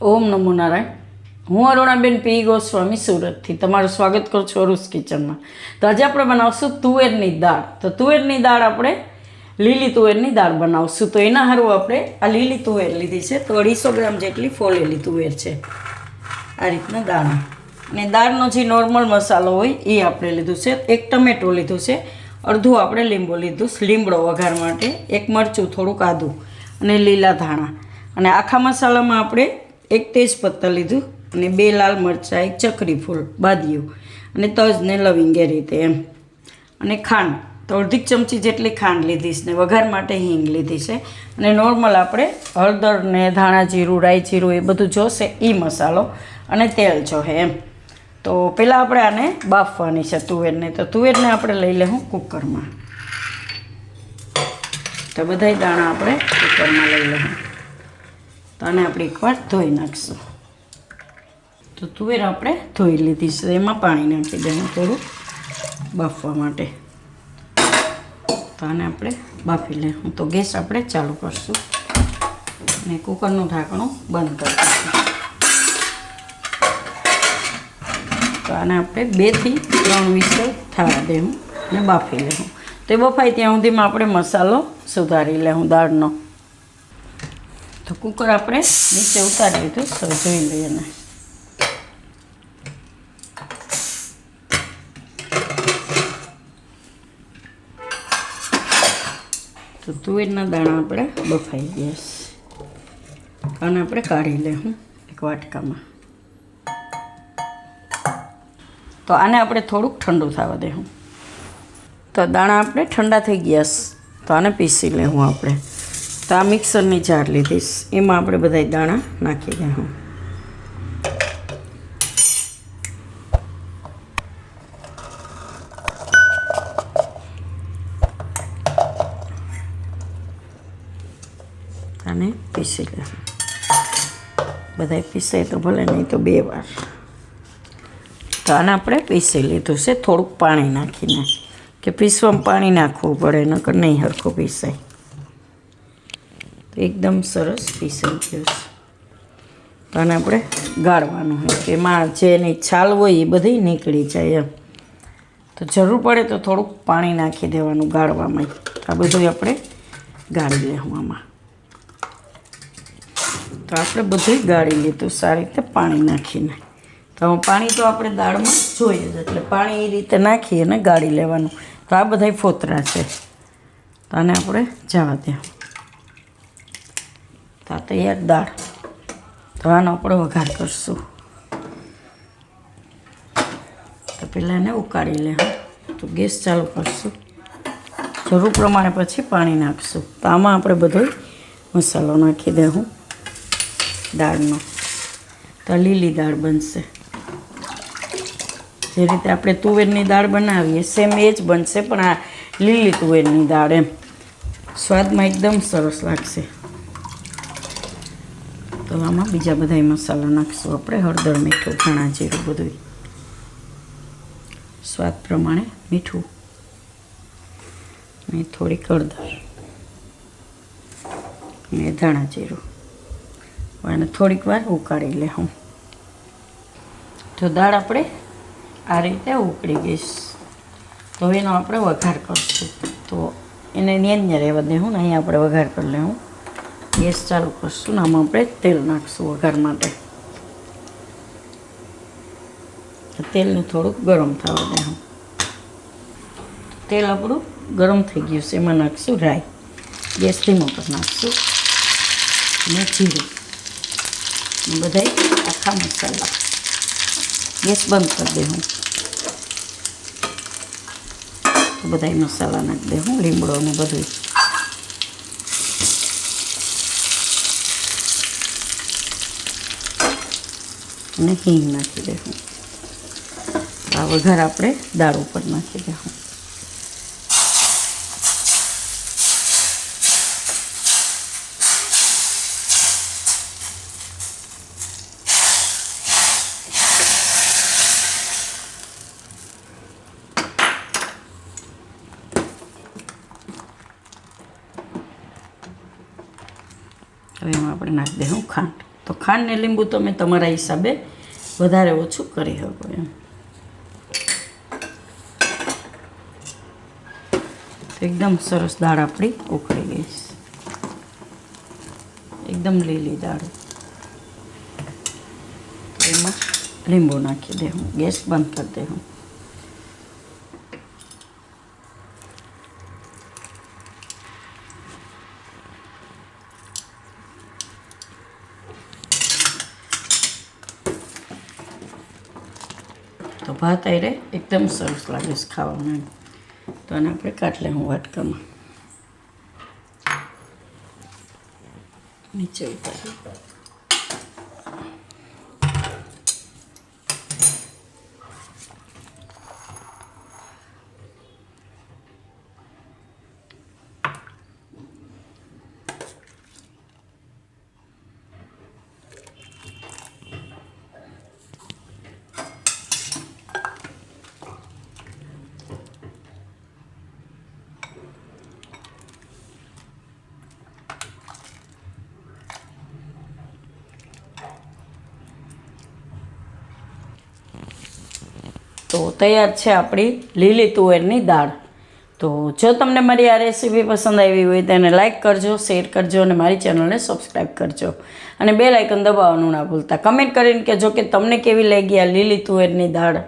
ઓમ નમો નારાયણ. હું અરુણાબેન પી ગોસ્વામી સુરતથી તમારું સ્વાગત કરું છું અરુસ કિચનમાં. તો આજે આપણે બનાવશું તુવેરની દાળ. તો તુવેરની દાળ આપણે લીલી તુવેરની દાળ બનાવશું. તો એના હારું આપણે આ લીલી તુવેર લીધી છે. તો 250 ગ્રામ જેટલી ફોલેલી તુવેર છે. આ રીતના દાણા અને દાળનો જે નોર્મલ મસાલો હોય એ આપણે લીધું છે. એક ટમેટો લીધું છે, અડધું આપણે લીંબુ લીધું, લીમડો વઘાર માટે, એક મરચું, થોડુંક આદું અને લીલા ધાણા. અને આખા મસાલામાં આપણે એક તેજપત્તા લીધું અને 2 લાલ મરચાં, એક ચકરી ફૂલ, બાદિયું અને તજ ને લવિંગ એ રીતે એમ. અને ખાંડ તો અડધી ચમચી જેટલી ખાંડ લીધી છે ને વઘાર માટે હિંગ લીધી છે. અને નોર્મલ આપણે હળદર ને ધાણા જીરું, રાઈ જીરું એ બધું જોશે એ મસાલો અને તેલ જોશે એમ. તો પહેલાં આપણે આને બાફવાની છે તુવેરને. તો તુવેરને આપણે લઈ લેવું કુકરમાં. તો બધાય દાણા આપણે કુકરમાં લઈ લેવું. તો આને આપણે એકવાર ધોઈ નાખીશું. તો તુવેર આપણે ધોઈ લીધી છે, એમાં પાણી નાખી દેવું થોડું બાફવા માટે. તો આને આપણે બાફી લેવું. તો ગેસ આપણે ચાલુ કરશું અને કુકરનું ઢાંકણું બંધ કરી દઈશું. તો આને આપણે 2 થી 3 વિસલ થવા દેવું અને બાફી લેવું. તો બફાય ત્યાં સુધીમાં આપણે મસાલો સુધારી લેવું દાળનો. તો કુકર આપણે નીચે ઉતારી લીધું. તો જોઈ લઈએ ને. તો તુવેરના દાણા આપણે બફાઈ ગયા છે. આને આપણે કાઢી લેવું એક વાટકામાં. તો આને આપણે થોડુંક ઠંડુ થવા દેવું. તો દાણા આપણે ઠંડા થઈ ગયા છે. તો આને પીસી લેવું આપણે. તો આ મિક્સરની જાર લીધીશ, એમાં આપણે બધા દાણા નાખી દેવું. આને પીસી લેવું. બધા પીસાય તો ભલે, નહીં તો 2 વાર. તો આને આપણે પીસી લીધું છે થોડુંક પાણી નાખીને, કે પીસવામાં પાણી નાખવું પડે, નકર નહીં સરખું પીસાય. તો એકદમ સરસ પીસાઈ ગયું છે. તો આને આપણે ગાળવાનું હોય કે એમાં જે એની છાલ હોય એ બધી નીકળી જાય એમ. તો જરૂર પડે તો થોડુંક પાણી નાખી દેવાનું ગાળવામાં. આ બધું આપણે ગાળી લેવું આમાં. તો આપણે બધું ગાળી લીધું સારી રીતે પાણી નાખીને. તો પાણી તો આપણે દાળમાં જોઈએ જ, એટલે પાણી એ રીતે નાખી અને ગાળી લેવાનું. તો આ બધા ફોતરા છે. તો આને આપણે જવા દેવું. તો આ તૈયાર દાળ. તો આનો આપણે વઘાર કરશું. તો પહેલાં એને ઉકાળી લેવું. તો ગેસ ચાલુ કરશું. જરૂર પ્રમાણે પછી પાણી નાખશું. તો આમાં આપણે બધો મસાલો નાખી દેવું દાળનો. તો લીલી દાળ બનશે. જે રીતે આપણે તુવેરની દાળ બનાવીએ સેમ એ જ બનશે, પણ આ લીલી તુવેરની દાળ એમ સ્વાદમાં એકદમ સરસ લાગશે. તો આમાં બીજા બધા મસાલા નાખશું આપણે. હળદર, મીઠું, ધાણા જીરું બધું સ્વાદ પ્રમાણે મીઠું અને થોડીક હળદર અને ધાણા જીરું. અને થોડીક વાર ઉકાળી લેવું. તો દાળ આપણે આ રીતે ઉકળી ગઈ. તો એનો આપણે વઘાર કરશું. તો એને ન્યાન્ય રહેવા દેવું ને અહીંયા આપણે વઘાર કરી લેવું. ગેસ ચાલુ કરશું ને આમાં આપણે તેલ નાખશું વઘાર માટે. તેલને થોડુંક ગરમ થવા દેવું. તેલ આપણું ગરમ થઈ ગયું છે. એમાં નાખશું રાઈ. ગેસ ધીમો પર નાખશું અને જીરું બધાય આખા મસાલા. ગેસ બંધ કરી દેવું. તો બધા મસાલા નાખી દેવું, લીમડો ને બધું. અને હિંગ નાખી દેવું. આ વઘાર આપણે દાળ ઉપર નાખી દેવું. હવે એમાં આપણે નાખી દઈશું ખાંડ. તો ખાંડ ને લીંબુ તમે તમારા હિસાબે વધારે ઓછું કરી શકો એમ. એકદમ સરસ દાળ આપણી ઉકળી ગઈ છે. એકદમ લીલી દાળ. એમાં લીંબુ નાખી દે. હું ગેસ બંધ કરી દે. હું તો ભાત આયરે એકદમ સરસ લાગે છે ખાવામાં. તો આને આપણે કાઢી લે. હું વાટકામાં નીચે ઉતારી. તો તૈયાર છે આપણી લીલી તુવેરની દાળ. તો જો તમને મારી આ રેસીપી પસંદ આવી હોય તો એને લાઇક કરજો, શેર કરજો અને મારી ચેનલને સબસ્ક્રાઈબ કરજો અને બેલ આઇકન દબાવવાનું ના ભૂલતા. કમેન્ટ કરીને કહેજો કે તમને કેવી લાગી આ લીલી તુવેરની દાળ.